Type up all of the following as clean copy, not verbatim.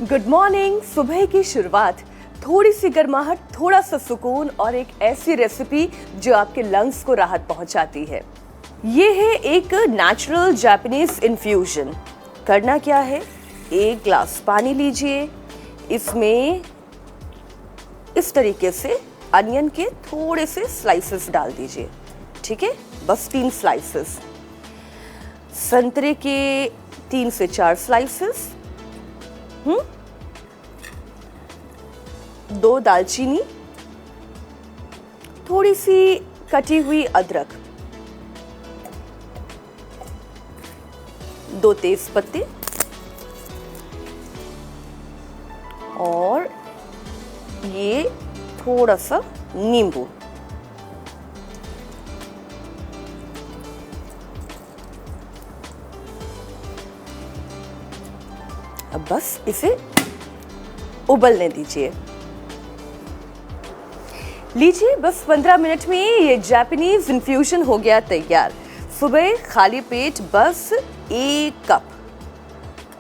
Good morning. सुबह की शुरुआत, थोड़ी सी गर्माहट, थोड़ा सा सुकून और एक ऐसी रेसिपी जो आपके लंग्स को राहत पहुंचाती है। ये है एक नेचुरल जापानीज इन्फ्यूजन। करना क्या है, एक ग्लास पानी लीजिए, इसमें इस तरीके से अनियन के थोड़े से स्लाइसेस डाल दीजिए। ठीक है, बस 3 स्लाइसेस। संतरे के 3 से 4 स्लाइसेस, 2 दालचीनी, थोड़ी सी कटी हुई अदरक, 2 तेज पत्ते और ये थोड़ा सा नींबू। अब बस इसे उबलने दीजिए। लीजिए, बस 15 मिनट में ये जापानीज इन्फ्यूजन हो गया तैयार। सुबह खाली पेट बस 1 कप,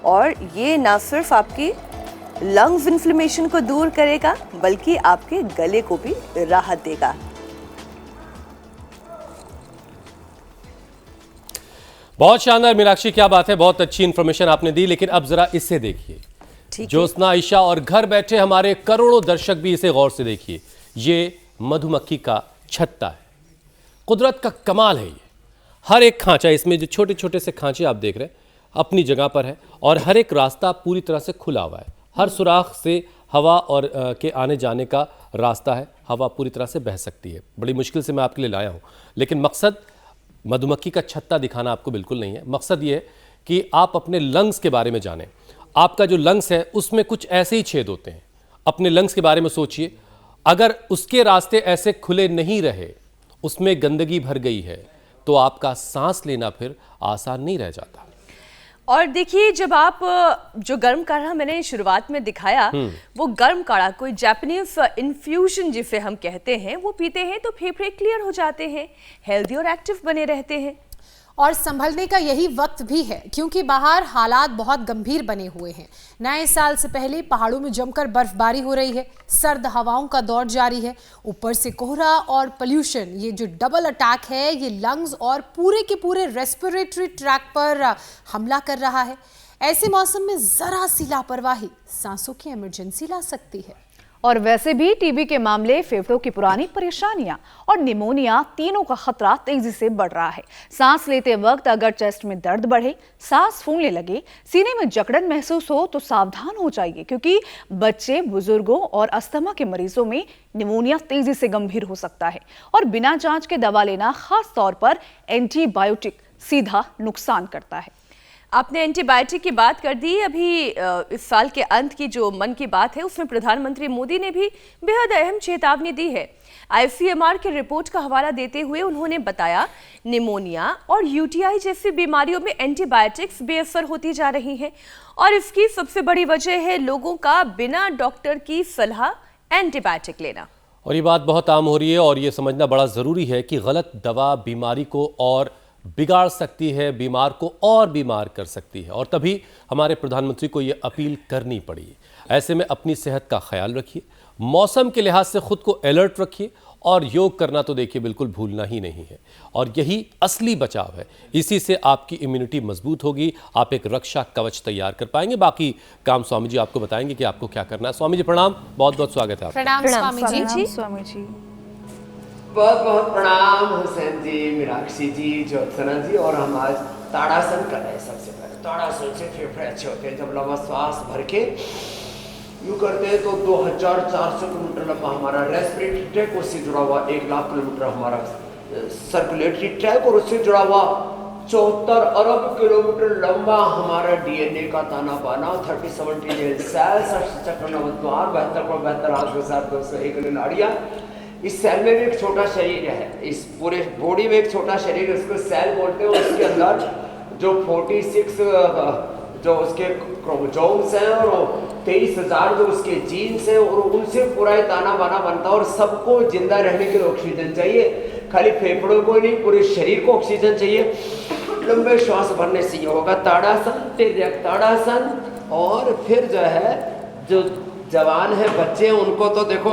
और ये ना सिर्फ आपकी लंग्स इन्फ्लेमेशन को दूर करेगा बल्कि आपके गले को भी राहत देगा। बहुत शानदार मीनाक्षी, क्या बात है, बहुत अच्छी इंफॉर्मेशन आपने दी। लेकिन अब जरा इससे देखिए, ज्योत्सना, आयशा और घर बैठे हमारे करोड़ों दर्शक भी इसे गौर से देखिए। ये मधुमक्खी का छत्ता है, कुदरत का कमाल है। ये हर एक खांचा, इसमें जो छोटे छोटे से खांचे आप देख रहे हैं, अपनी जगह पर है और हर एक रास्ता पूरी तरह से खुला हुआ है। हर सुराख से हवा और के आने जाने का रास्ता है। हवा पूरी तरह से बह सकती है। बड़ी मुश्किल से मैं आपके लिए लाया हूँ, लेकिन मकसद मधुमक्खी का छत्ता दिखाना आपको बिल्कुल नहीं है। मकसद ये है कि आप अपने लंग्स के बारे में जानें। आपका जो लंग्स है उसमें कुछ ऐसे ही छेद होते हैं। अपने लंग्स के बारे में सोचिए, अगर उसके रास्ते ऐसे खुले नहीं रहे, उसमें गंदगी भर गई है, तो आपका सांस लेना फिर आसान नहीं रह जाता। और देखिए, जब आप जो गर्म काढ़ा मैंने शुरुआत में दिखाया, वो गर्म काढ़ा कोई जापानीज इन्फ्यूजन जिसे हम कहते हैं, वो पीते हैं तो फेफड़े क्लियर हो जाते हैं, हेल्दी और एक्टिव बने रहते हैं। और संभलने का यही वक्त भी है, क्योंकि बाहर हालात बहुत गंभीर बने हुए हैं। नए साल से पहले पहाड़ों में जमकर बर्फबारी हो रही है, सर्द हवाओं का दौर जारी है, ऊपर से कोहरा और पोल्यूशन। ये जो डबल अटैक है, ये लंग्स और पूरे के पूरे रेस्पिरेटरी ट्रैक पर हमला कर रहा है। ऐसे मौसम में जरा सी लापरवाही सांसों की इमरजेंसी ला सकती है। और वैसे भी टीबी के मामले, फेफड़ों की पुरानी परेशानियां और निमोनिया, तीनों का खतरा तेजी से बढ़ रहा है। सांस लेते वक्त अगर चेस्ट में दर्द बढ़े, सांस फूलने लगे, सीने में जकड़न महसूस हो तो सावधान हो जाइए, क्योंकि बच्चे, बुजुर्गों और अस्थमा के मरीजों में निमोनिया तेजी से गंभीर हो सकता है। और बिना जांच के दवा लेना, खास तौर पर एंटीबायोटिक, सीधा नुकसान करता है। आपने एंटीबायोटिक की बात कर दी। अभी इस साल के अंत की जो मन की बात है, उसमें प्रधानमंत्री मोदी ने भी बेहद अहम चेतावनी दी है। ICMR की रिपोर्ट का हवाला देते हुए उन्होंने बताया, निमोनिया और UTI जैसी बीमारियों में एंटीबायोटिक्स बेअसर होती जा रही हैं, और इसकी सबसे बड़ी वजह है लोगों का बिना डॉक्टर की सलाह एंटीबायोटिक लेना। और ये बात बहुत आम हो रही है, और ये समझना बड़ा ज़रूरी है कि गलत दवा बीमारी को और बिगाड़ सकती है, बीमार को और बीमार कर सकती है। और तभी हमारे प्रधानमंत्री को ये अपील करनी पड़ी। ऐसे में अपनी सेहत का ख्याल रखिए, मौसम के लिहाज से खुद को अलर्ट रखिए, और योग करना तो देखिए बिल्कुल भूलना ही नहीं है। और यही असली बचाव है। इसी से आपकी इम्यूनिटी मजबूत होगी, आप एक रक्षा कवच तैयार कर पाएंगे। बाकी काम स्वामी जी आपको बताएंगे कि आपको क्या करना है। स्वामी जी प्रणाम, बहुत बहुत स्वागत है आपका। प्रणाम स्वामी जी। बहुत बहुत प्रणाम हुसैन जी, मीनाक्षी जी, ज्योत्सना जी। और हम आज ताड़ासन कर रहे हैं। सबसे पहले ताड़ासन से फेफड़े अच्छे होते हैं। जब लंबा श्वास भर के यूँ करते हैं तो 2400 किलोमीटर लंबा हमारा रेस्पिरेटरी ट्रैक, उससे जुड़ा हुआ 1,00,000 किलोमीटर हमारा सर्कुलेटरी ट्रैक, और उससे जुड़ा हुआ 74 अरब किलोमीटर लंबा हमारा DNA का ताना बाना, 37 ट्रिलियन सेल्स, 68 नवद्वार, 72,72,201 नाड़ियाँ। इस सेल में भी एक छोटा शरीर है, इस पूरे बॉडी में एक छोटा शरीर, उसको सेल बोलते हैं। उसके अंदर जो 46 जो उसके क्रोमोसोम्स हैं और 23,000 जो उसके जीन्स हैं, और उनसे पूरा ये ताना बाना बनता है। और सबको जिंदा रहने के लिए ऑक्सीजन चाहिए, खाली फेफड़ों को नहीं, पूरे शरीर को ऑक्सीजन चाहिए। लंबे श्वास भरने से ये होगा ताड़ासन, तिर्यक ताड़ासन, और फिर जो है जो जवान है बच्चे हैं उनको तो देखो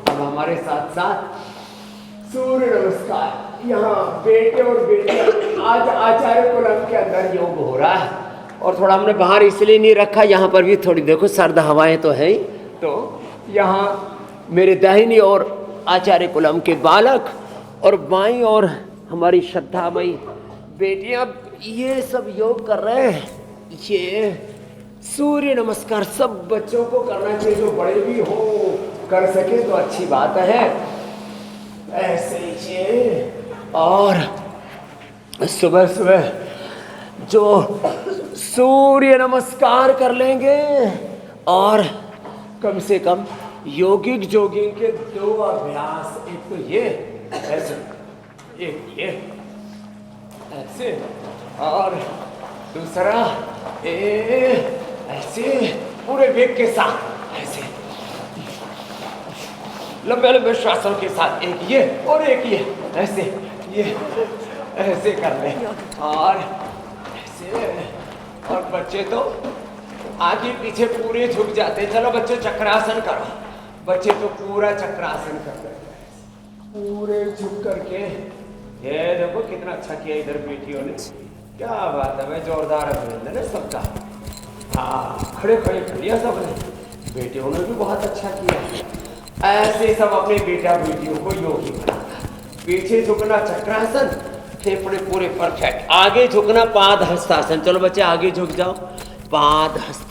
अब हमारे साथ साथ सूर्य नमस्कार यहाँ बेटे और बेटियां आज आचार्य कुलम के अंदर योग हो रहा है। और थोड़ा हमने बाहर इसलिए नहीं रखा, यहाँ पर भी थोड़ी देखो सर्द हवाएं तो है ही। तो यहाँ मेरे दाहिनी ओर आचार्य कुलम के बालक और बाईं ओर हमारी श्रद्धामयी बेटियां ये सब योग कर रहे हैं। ये सूर्य नमस्कार सब बच्चों को करना चाहिए, जो बड़े भी हो कर सके तो अच्छी बात है। ऐसे ही और सुबह सुबह जो सूर्य नमस्कार कर लेंगे और कम से कम योगिक जोगिंग के 2 अभ्यास, एक तो ये ऐसे, एक ये ऐसे और दूसरा ऐसे पूरे वेग के साथ ऐसे लंबे लंबे श्वासों के साथ, एक ये और एक ये ऐसे, ये ऐसे कर ले और ऐसे। और बच्चे तो आगे पीछे पूरे झुक जाते हैं। चलो बच्चों चक्रासन करो। बच्चे तो पूरा चक्रासन कर रहे हैं पूरे झुक करके। ये देखो कितना अच्छा किया इधर बेटियों ने, क्या बात है भाई, जोरदार अभिनंदन है सबका। हाँ खड़े खड़े कर लिया सबने, बेटियों ने भी बहुत अच्छा किया। ऐसे सब अपने बेटा बेटियों को योगी बनाना। पीछे झुकना चक्रासन, फेफड़े पूरे परफेक्ट। आगे झुकना पाद हस्तासन। चलो बच्चे आगे झुक जाओ, पाद हस्त